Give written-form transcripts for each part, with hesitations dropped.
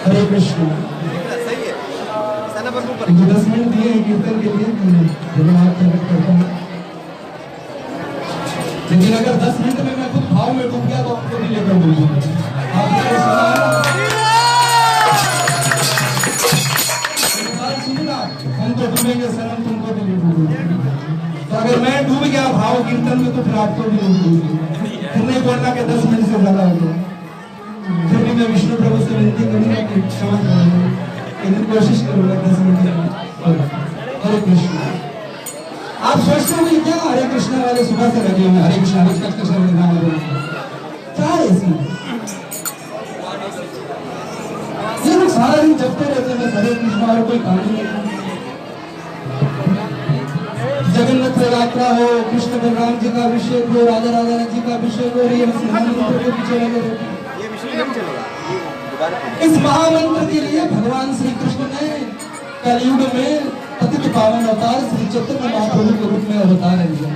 हरे Krishna. 10 minute दिए कीर्तन के लिए, धन्यवाद करता हूँ। लेकिन अगर 10 मिनट में मैं खुद भाव में डूब गया तो आपको भी लेकर डूबूंगा। सुनना, हम तो डूबेंगे सनम, तुमको भी डूबेंगे। तो अगर मैं डूब गया भाव कीर्तन में तो फिर आपको भी डूबेंगे। फिर नहीं बोलना कि 10 मिनट से ज्यादा हो गया। फिर भी मैं विष्णु प्रभु से विनती करूंगा कि क्षमा करें, लेकिन कोशिश करूंगा 10 मिनट में। हरे कृष्ण। आप सोचते हो क्या हरे कृष्ण वाले सुबह से लगे हुए, हरे कृष्ण हरे कृष्ण नाम क्या है इसमें? ये लोग सारा दिन जपते रहते हैं हरे कृष्ण और कोई कहानी नहीं। जगन्नाथ यात्रा हो, कृष्ण बलराम जी का अभिषेक हो, राधा राधा जी का अभिषेक हो, ये महामंत्र के पीछे लगे रहते। इस महामंत्र के लिए भगवान श्री कृष्ण ने कलयुग में पतित पावन अवतार श्री चैतन्य महाप्रभु के रूप में अवतार लिया,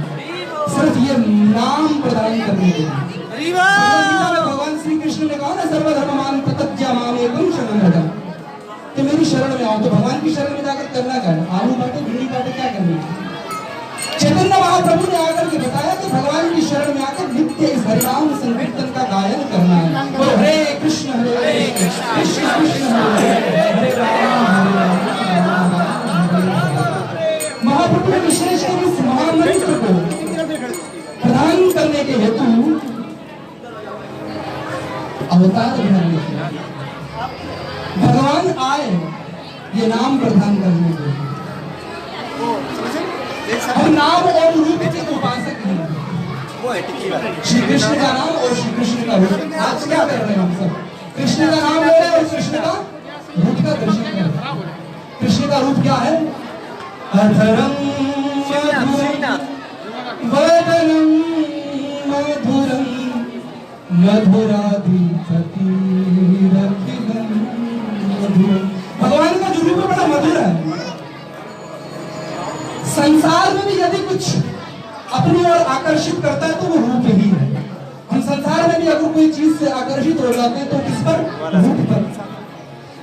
सिर्फ ये नाम प्रदान करने के लिए। भगवान श्री कृष्ण ने कहा ना, सर्वधर्मान प्रत्यज्य माम एकम शरणं व्रज, कि मेरी शरण में आओ। तो भगवान की शरण में जाकर करना क्या है? आलू काटे, भिंडी काटे, क्या करना है? चैतन्य महाप्रभु ने आकर के बताया कि भगवान की शरण में आकर नित्य इस हरिनाम संकीर्तन का गायन करना है। तो हरे कृष्ण कृष्ण कृष्ण हरे महाप्रभु ने विशेषकर इस महामंत्र को प्रदान करने के हेतु अवतार बनाने किया। भगवान आए ये नाम प्रदान करने के लिए। हम नाम और रूप के उपासक हैं। श्री कृष्ण का नाम और श्री कृष्ण का रूप। आज क्या कर रहे हैं हम सब? कृष्ण का नाम ले रहे हैं और कृष्ण का रूप का दर्शन कर रहे हैं। कृष्ण का रूप क्या है? अधरम वदनम मधुरम मधुराधिपति रखिलं मधुरम। भगवान का जो रूप बड़ा मधुर है। संसार में भी यदि कुछ अपनी ओर आकर्षित करता है तो वो रूप ही है। हम संसार में भी अगर कोई चीज से आकर्षित हो जाते हैं तो किस पर? रूप पर।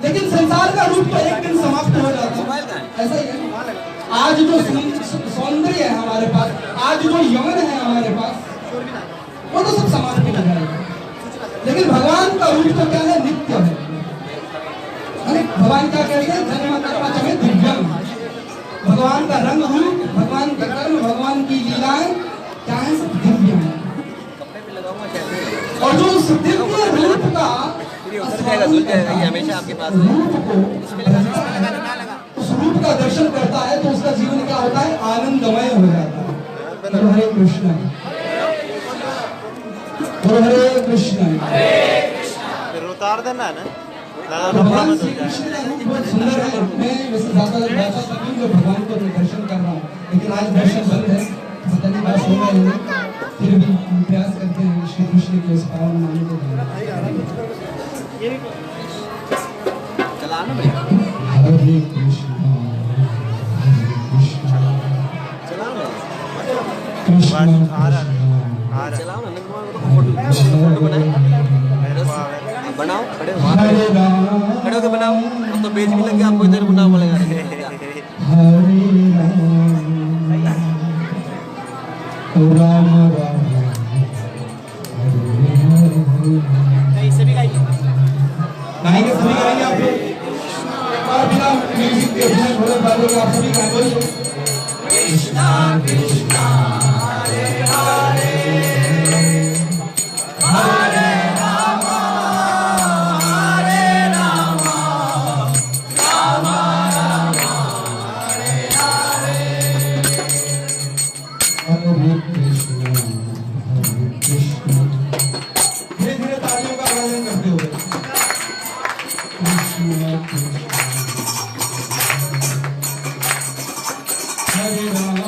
लेकिन संसार का रूप तो एक दिन समाप्त हो जाता है, ऐसा ही है। आज जो सौंदर्य है हमारे पास, आज जो यौवन है हमारे पास, वो तो सब समाप्त हो जाएगा। लेकिन भगवान का रूप तो क्या है? नित्य है। भगवान क्या कहते हैं? जन्म कर्म च दिव्यम। भगवान का रंग रूप, भगवान का कर्म, भगवान की लीलाएं क्या है? सब दिव्य है। और जो उस दिव्य रूप का हमेशा आपके पास उस रूप का दर्शन करता है तो उसका जीवन क्या होता है? आनंदमय हो जाता है। तो हरे कृष्ण, तो हरे कृष्ण। फिर उतार देना है ना। भगवान श्री कृष्ण का रूप बहुत सुंदर है। मैं वैसे ज्यादा जो भगवान को दर्शन कर रहा हूँ, लेकिन आज दर्शन बंद है, पता नहीं बात होगा या नहीं। फिर भी प्रयास करते हैं श्री कृष्ण के इस पावन नाम को चलाना भैया। हरे कृष्ण चलाओ ना, फोटो बनाओ, खड़े होकर बनाओ। अब तो बेच भी लग गया, आपको इधर बनाओ बोलेगा। राम राम सभी गाएंगे, सभी गाएंगे आप लोग। और बिना म्यूजिक के बिना ढोलक बाजे के आप सभी गाएंगे। कृष्णा कृष्णा हरे हरे हरे राम हरे राम राम राम हरे हरे। हरे कृष्ण हरे कृष्ण। धीरे धीरे तालियों का आयोजन करते हुए कृष्ण कृष्ण हरे राम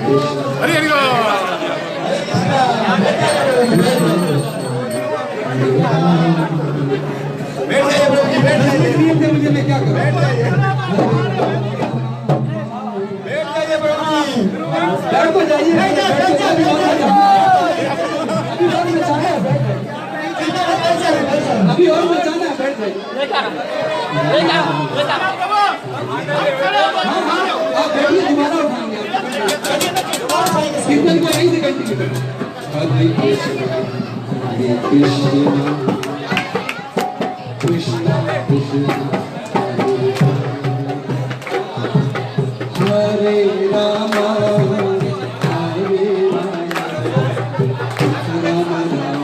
हरि हरि बोल। बैठ जाइए प्रभु जी, बैठ जाइए। मुझे मैं क्या करूं? बैठ जाइए प्रभु जी। बैठ तो जाइए। अभी और बचाना है, बैठ जाइए। आप बैठिए, दोबारा उठाएंगे। कीर्तन को यहीं से कंटिन्यू करें। हरे कृष्णा कृष्णा कृष्णा हरे राम हरे राम राम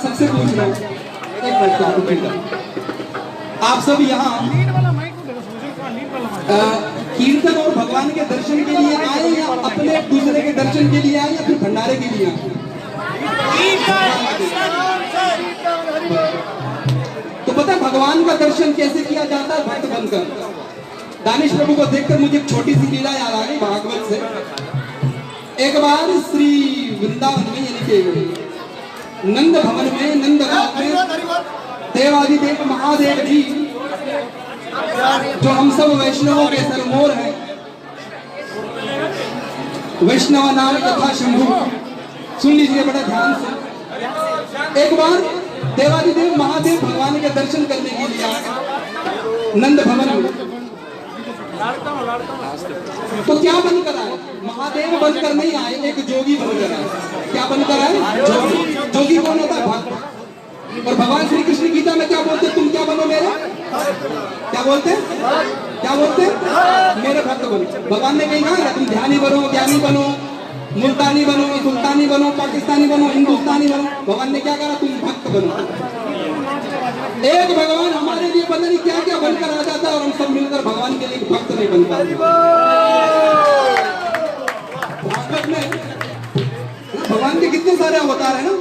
सबसे पूछ रहा हूँ, एक मिनट का रुकिएगा। आप सब यहाँ कीर्तन और भगवान के दर्शन के लिए आए या अपने दूसरे के दर्शन के लिए आए या फिर भंडारे के लिए आए? तो पता है भगवान का दर्शन कैसे किया जाता है? भक्त बनकर। दानिश प्रभु को देखकर मुझे एक छोटी सी लीला याद आ गई भागवत से। एक बार श्री वृंदावन में यानी कि नंद भवन में नंदगांव में देवादिदेव महादेव जी जो हम सब वैष्णवों के सरमोर हैं, वैष्णव नाम कथा शंभु, सुन लीजिए बड़ा ध्यान से। एक बार देवादिदेव महादेव भगवान के दर्शन करने के लिए आए नंद भवन में। तो क्या बनकर आए? महादेव बनकर नहीं आए, एक जोगी बनकर आए। क्या बनकर आए? जोगी। जोगी कौन होता है? भक्त। और भगवान श्री कृष्ण गीता में क्या बोलते? तुम क्या बनो मेरे? क्या बोलते? क्या बोलते? मेरे भक्त बनो। भगवान ने कहीं कहा तुम ध्यानी बनो, ज्ञानी बनो, मुल्तानी बनो, सुल्तानी बनो, पाकिस्तानी बनो, हिंदुस्तानी बनो। भगवान ने क्या कहा? तुम भक्त बनो। एक भगवान हमारे लिए पता नहीं क्या क्या बनकर आ जाता है और हम सब मिलकर भगवान के लिए भक्त नहीं बन पाते। भागवत में भगवान के कितने सारे अवतार है ना,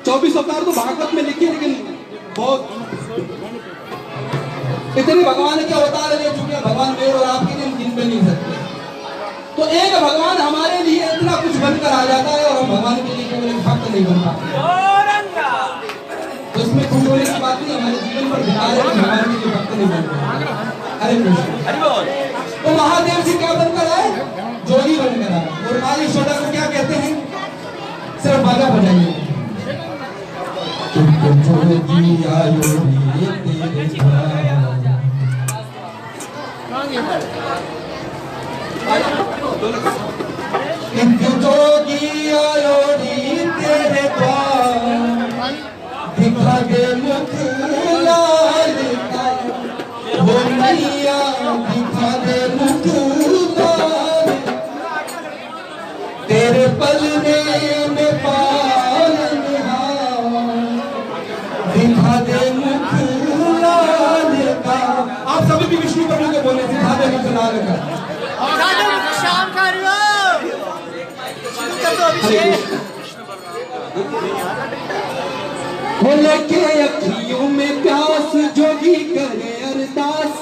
24 अवतार तो भागवत में लिखे, लेकिन बहुत इतने भगवान के अवतार ले चुके हैं भगवान मेरे और आपके लिए गिन पे नहीं सकते। तो एक भगवान हमारे लिए इतना कुछ बनकर आ जाता है और हम भगवान के लिए केवल भक्त नहीं बन पाते। तो इसमें खुश होने की बात नहीं, हमारे जीवन पर ध्यान है कि भगवान के लिए भक्त नहीं बनते। हरे कृष्ण। तो महादेव जी क्या बनकर आए? जोगी बनकर आए। और माली सोडा को क्या कहते हैं? सिर्फ बाजा बजाइए। जोगी आयो तेरे द्वार, दिखा दे मुख लाल का, हो मैया दिखा दे मुख लाल, तेरे पलने में पालन दिखा दे मुख लाल का। आप सभी भी विष्णु प्रभु को बोले दिखा दे मुख लाल का। शाम का लेके अखियों में प्यास जोगी करे अरदास,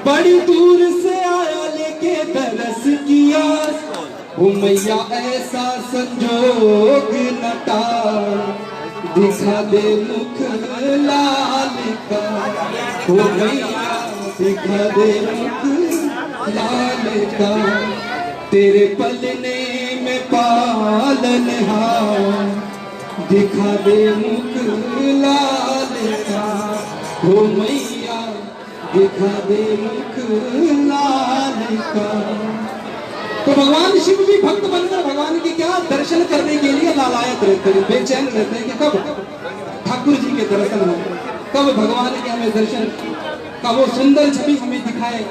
बड़ी दूर से आया लेके तरस की आस, ओ मैया ऐसा संजोग नटा, दिखा दे मुख लाल का, ओ मैया दिखा दे मुख लाल का, तेरे पलने में पालन हार, दिखा दे मुख लाल का, ओ मैया दिखा दे मुख लाल का। तो भगवान शिव भी भक्त बनकर भगवान के क्या दर्शन करने के लिए लालायत रहते हैं, बेचैन रहते हैं कि कब ठाकुर जी के दर्शन हो, कब भगवान के हमें दर्शन का वो सुंदर छवि हमें दिखाए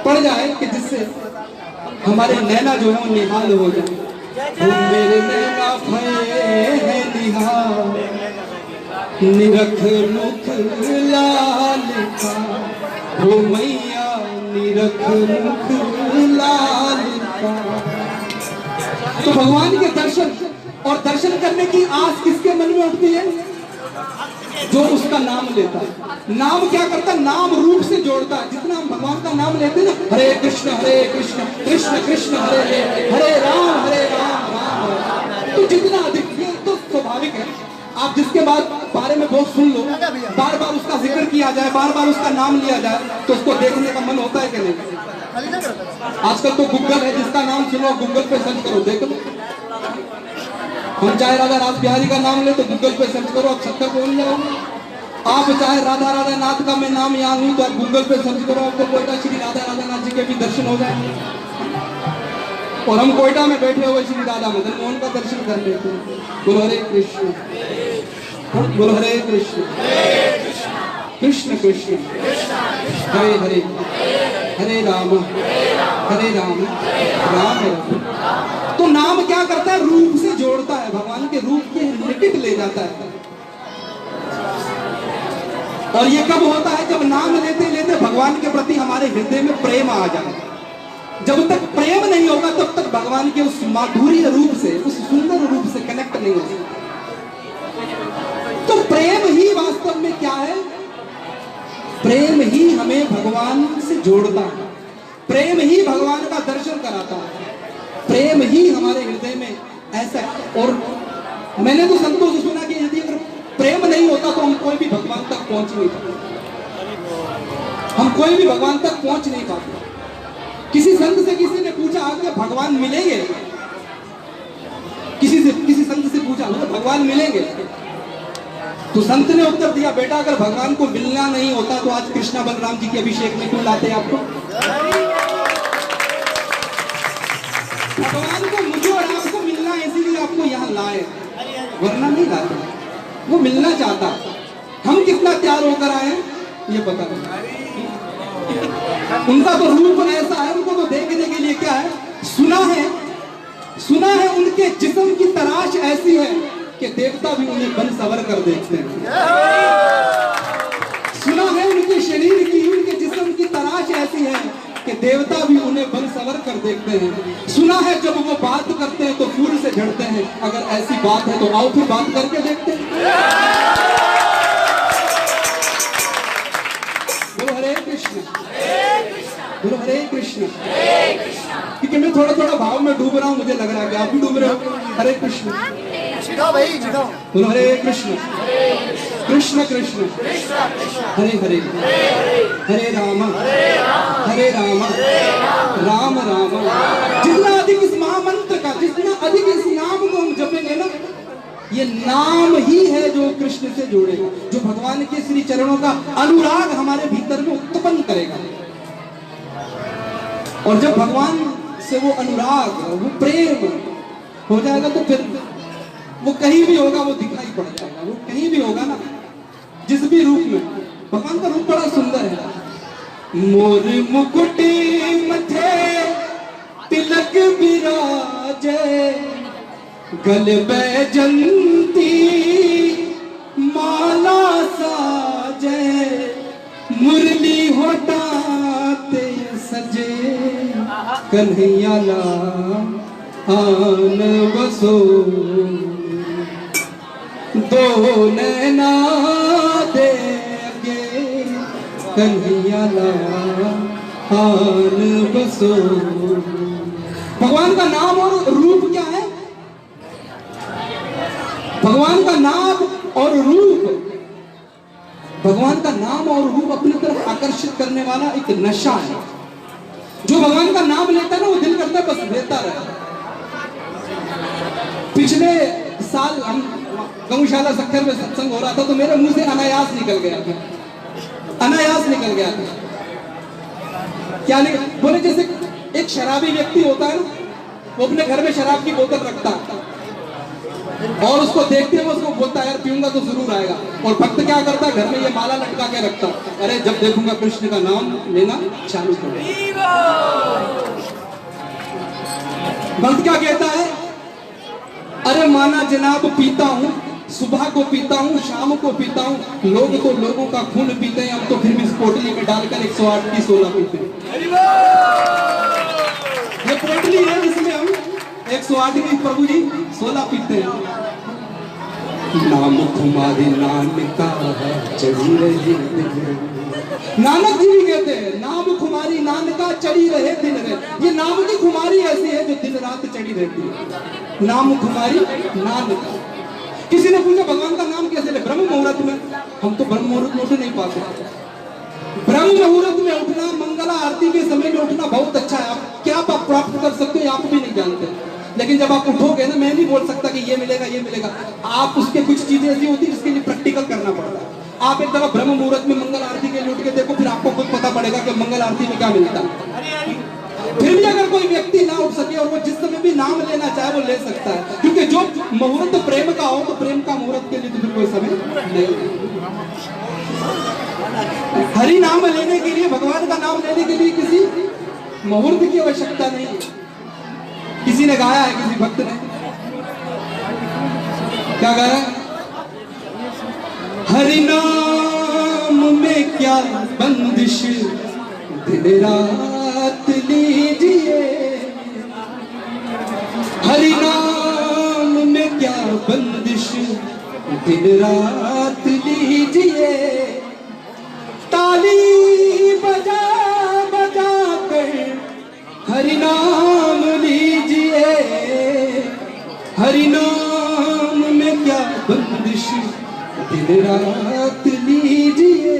पड़ जाए कि जिससे हमारे नैना जो है निहाल हो जाए। मेरे नैना भये हैं निहाल, निरख मुख लाल का, हो मैया निरख मुख लाल का। तो भगवान के दर्शन और दर्शन करने की आस किसके मन में उठती है? जो उसका नाम लेता है। नाम क्या करता है? नाम रूप से जोड़ता है। जितना हम भगवान का नाम लेते हैं ना, हरे कृष्ण कृष्ण कृष्ण हरे हरे, हरे राम राम राम। तो जितना अधिक, ये तो स्वाभाविक है। आप जिसके बारे में बहुत सुन लो, बार बार उसका जिक्र किया जाए, बार बार उसका नाम लिया जाए, तो उसको देखने का मन होता है कि नहीं? आजकल तो गूगल है, जिसका नाम सुनो गूगल पे सर्च करो, देख लो। हम चाहे राधा रास बिहारी का नाम ले तो गूगल पे सर्च करो, आप सत्तर बोल जाओगे। आप चाहे राधा राधा नाथ का मैं नाम यहाँ हूँ तो आप गूगल पे सर्च करो, आपको कोयटा श्री राधा राधा नाथ जी के भी दर्शन हो जाए। और हम कोयटा में बैठे हुए श्री राधा मदन मोहन का दर्शन कर लेते हैं। बोलो हरे कृष्ण, बोलो हरे कृष्ण, कृष्ण कृष्ण हरे हरे, हरे राम राम राम। तो नाम क्या करता है? रूप से जोड़ता है, भगवान के रूप के निकट ले जाता है। और ये कब होता है? जब नाम लेते लेते भगवान के प्रति हमारे हृदय में प्रेम आ जाए। जब तक प्रेम नहीं होगा तब तक भगवान के उस माधुर्य रूप से, उस सुंदर रूप से कनेक्ट नहीं हो सकता। तो प्रेम ही वास्तव में क्या है? प्रेम ही हमें भगवान से जोड़ता है, प्रेम ही भगवान का दर्शन कराता है, प्रेम ही हमारे हृदय में ऐसा। और मैंने तो संतों से सुना कि यदि अगर प्रेम नहीं होता तो हम कोई भी भगवान तक पहुंच नहीं पाते, हम कोई भी भगवान तक पहुंच नहीं पाते। किसी संत से किसी ने पूछा आगे भगवान मिलेंगे? किसी संत से पूछा भगवान मिलेंगे? तो संत ने उत्तर दिया, बेटा अगर भगवान को मिलना नहीं होता तो आज कृष्णा बलराम जी के अभिषेक में क्यों लाते आपको? भगवान को मुझे और आपको मिलना है, इसीलिए आपको यहाँ लाए, वरना नहीं लाते। वो मिलना चाहता। हम कितना तैयार होकर आए ये पता नहीं। उनका तो रूप ऐसा है, उनको तो देखने के लिए क्या है? सुना है उनके जिस्म की तराश ऐसी है कि देवता भी उन्हें बन सवर कर देखते हैं। सुना है उनके शरीर की, उनके जिस्म की तराश ऐसी है कि देवता भी उन्हें बन सवर कर देखते हैं। सुना है जब वो बात करते हैं तो फूल से झड़ते हैं। अगर ऐसी बात है तो आओ फिर बात करके देखते हैं। बोलो हरे कृष्ण, बोलो हरे कृष्ण। क्योंकि मैं थोड़ा थोड़ा भाव में डूब रहा हूँ, मुझे लग रहा है कि आप भी डूब रहे हो। हरे कृष्ण, बोलो हरे कृष्ण, कृष्ण कृष्ण हरे हरे, हरे राम राम राम। जितना अधिक इस महामंत्र का, जितना अधिक इस नाम को हम जपेंगे ना, ये नाम ही है जो कृष्ण से जोड़ेगा, जो भगवान के श्री चरणों का अनुराग हमारे भीतर में उत्पन्न करेगा। और जब भगवान से वो अनुराग, वो प्रेम हो जाएगा तो फिर वो कहीं भी होगा, वो दिखाई पड़ जाएगा। वो कहीं भी होगा ना, जिस भी रूप में। भगवान का रूप बड़ा सुंदर है। मोर मुकुटी मथे तिलक विराजे, गल बैजंती माला साजे, मुरली होटाते सजे, कन्हैया लाल आन बसो, दो नैना देगे, कन्हैया लाल आन बसो। भगवान का नाम और रूप क्या है? भगवान का नाम और रूप, भगवान का नाम और रूप अपनी तरफ आकर्षित करने वाला एक नशा है। जो भगवान का नाम लेता है ना, वो दिल करता है बस लेता रहे। पिछले साल हम गौशाला सक्खर में सत्संग हो रहा था, तो मेरे मुंह से अनायास निकल गया था, अनायास निकल गया था। क्या निकल? बोले जैसे एक शराबी व्यक्ति होता है ना, वो अपने घर में शराब की बोतल रखता है और उसको देखते हुए उसको बोलता है यार पीऊंगा तो जरूर आएगा। और भक्त क्या करता है? घर में ये माला लटका के रखता, अरे जब देखूंगा कृष्ण का नाम लेना चालू कर। भक्त क्या कहता है? अरे माना जनाब पीता हूं, सुबह को पीता हूँ, शाम को पीता हूँ, लोग तो लोगों का खून पीते हैं, हम तो फिर भी इस पोटली में डालकर 108 की 16 पीते हैं। ये पोटली है जिसमें हम 108 की प्रभु जी 16 पीते हैं। नाम तुम्हारी नानका चढ़ी रही नानक जी भी कहते हैं नाम खुमारी नानका चढ़ी रहे दिन रहे। ये नाम की खुमारी ऐसी है जो दिन रात चढ़ी रहती है। नाम खुमारी नानका। किसी ने पूछा भगवान का नाम कैसे ले? ब्रह्म मुहूर्त में। हम तो ब्रह्म मुहूर्त में उठ नहीं पाते। ब्रह्म मुहूर्त में उठना, मंगला आरती के समय में उठना बहुत अच्छा है। आप क्या आप प्राप्त कर सकते हो आप भी नहीं जानते, लेकिन जब आप उठोगे ना, मैं नहीं बोल सकता कि ये मिलेगा ये मिलेगा। आप उसके कुछ चीजें ऐसी होती है जिसके लिए प्रैक्टिकल करना पड़ता है। आप एक दफा ब्रह्म मुहूर्त में मंगल आरती के लिए उठ के देखो, फिर आपको खुद पता पड़ेगा कि मंगल आरती में क्या मिलता है। फिर भी अगर कोई व्यक्ति ना उठ सके और वो जिस समय भी नाम लेना चाहे वो ले सकता है, क्योंकि जो मुहूर्त प्रेम का हो तो प्रेम का मुहूर्त के लिए तो फिर कोई समय नहीं। हरि नाम लेने के लिए, भगवान का नाम लेने के लिए किसी मुहूर्त की आवश्यकता नहीं है। किसी ने गाया है, किसी भक्त ने क्या गाया? हरि नाम में क्या बंदिश दिन रात लीजिए, हरि नाम में क्या बंदिश दिन रात लीजिए। ताली बजा बजा कर हरि नाम लीजिए, हरि नाम में क्या बंदिश दिन रात लीजिए।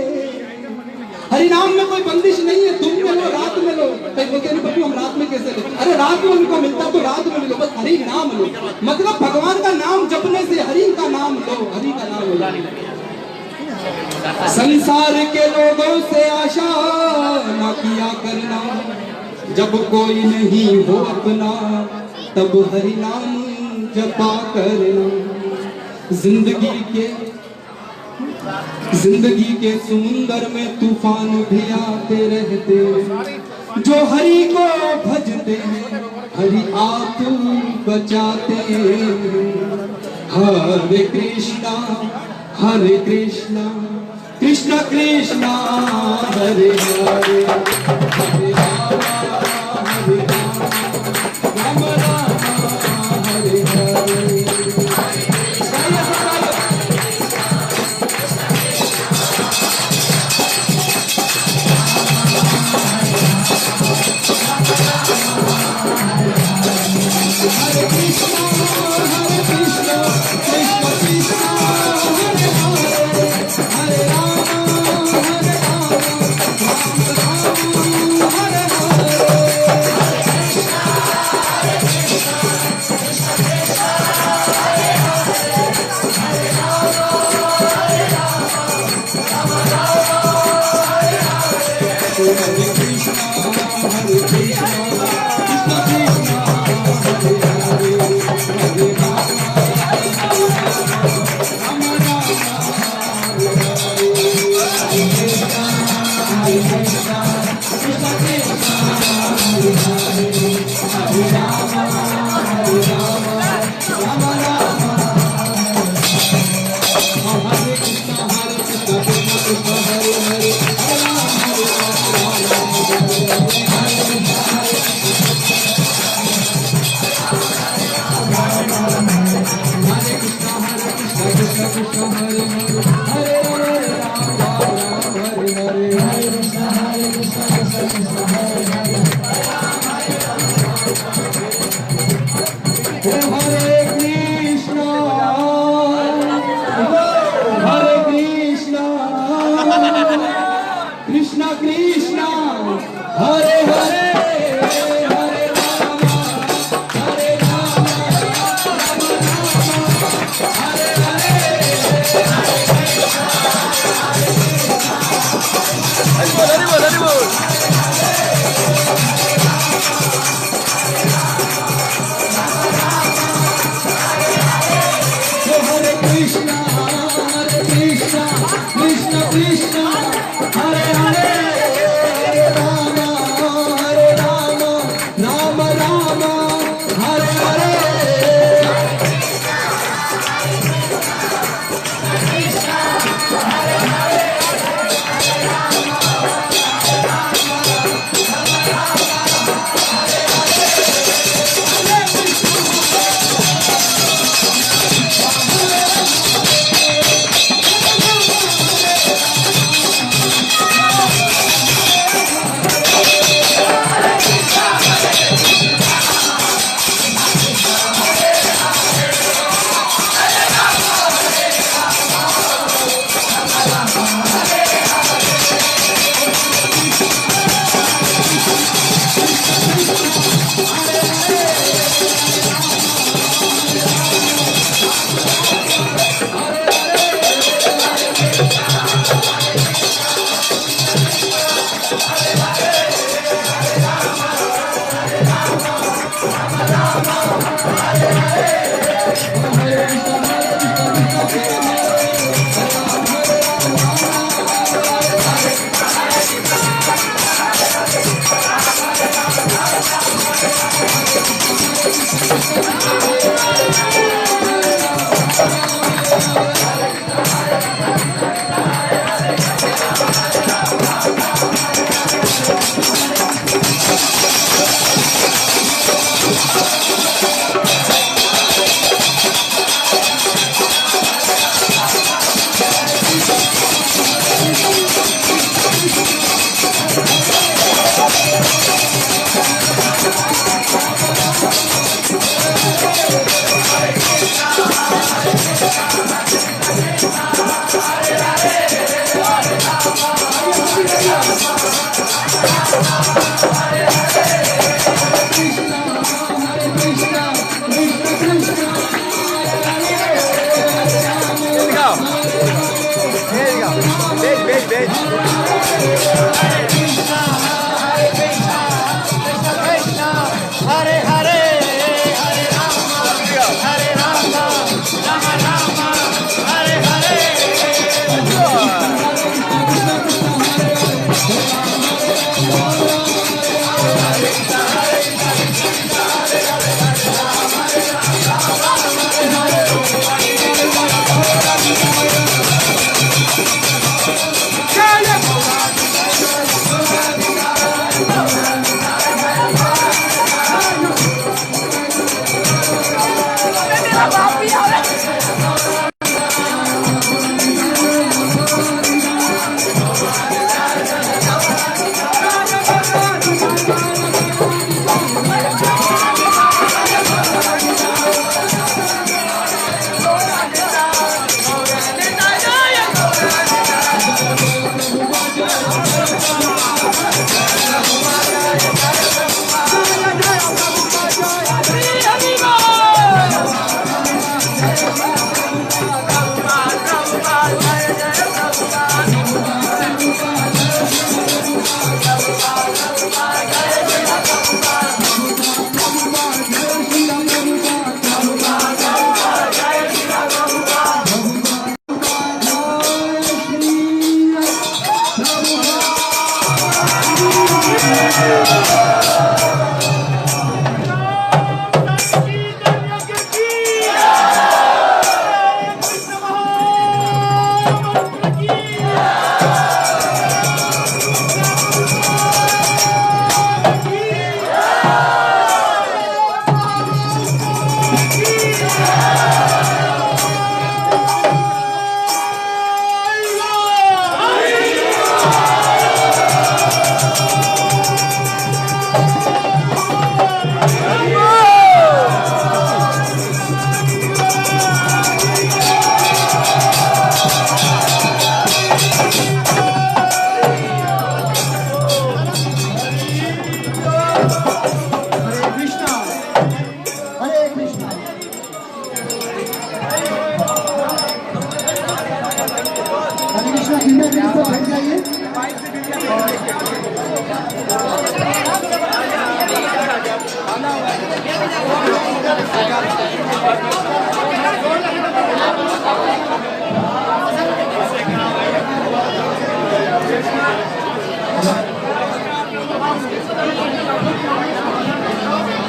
हरि नाम में कोई बंदिश नहीं है, तुम में लो रात में लो। कई बोलते हैं बच्चों हम रात में कैसे ले? अरे रात में उनको मिलता तो रात में लो, बस हरि नाम लो। मतलब भगवान का नाम जपने से हरि का नाम लो, हरि का नाम लो। संसार के लोगों से आशा ना किया करना, जब कोई नहीं हो अपना तब हरि नाम जपा करना। जिंदगी के समुंदर में तूफान भी आते रहते, जो हरि को भजते हैं हरि आप बचाते हैं। हरे कृष्णा कृष्णा कृष्णा हरे हरे, हरे राम राम राम हरे हरे।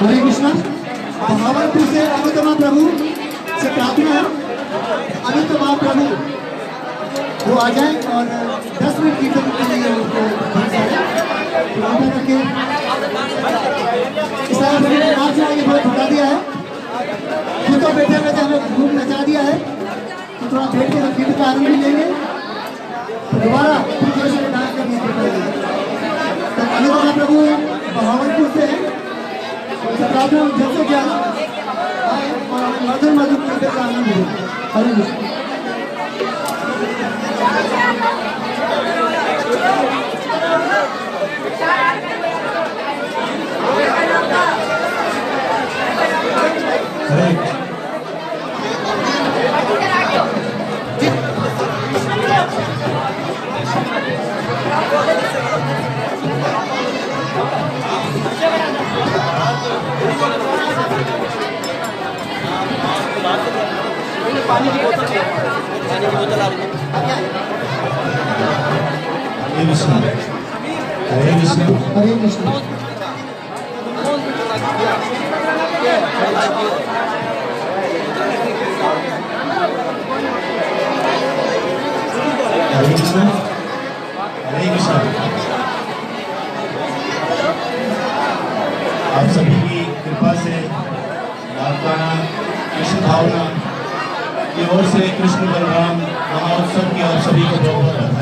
हरे कृष्णा। भावलपुर से अमित महाप्रभु से प्रार्थना है, अमित महाप्रभु वो आ जाए और 10 मिनट कीर्तन के लिए उनको प्रार्थना करके इस तरह नाच आगे बहुत बढ़ा दिया है। खुद तो बैठे बैठे हमें खूब नचा दिया है, तो थोड़ा बैठ के कीर्तन का आनंद भी लेंगे, दोबारा फिर जोश में डांस करने की पड़ेगी। तो अमित महाप्रभु भावलपुर से है, प्रार्थना जब से क्या मधुर मधुर कीर्तन का आनंद ले। हरे कृष्ण। पानी की बोतल आ रही है। हरे कृष्ण। हरे कृष्ण। हरे कृष्ण। हरे कृष्ण। हरे कृष्ण। आप सभी की कृपा से नारदाना कृष्ण भावना की ओर से कृष्ण बलराम महाउत्सव की आप सभी को बहुत बहुत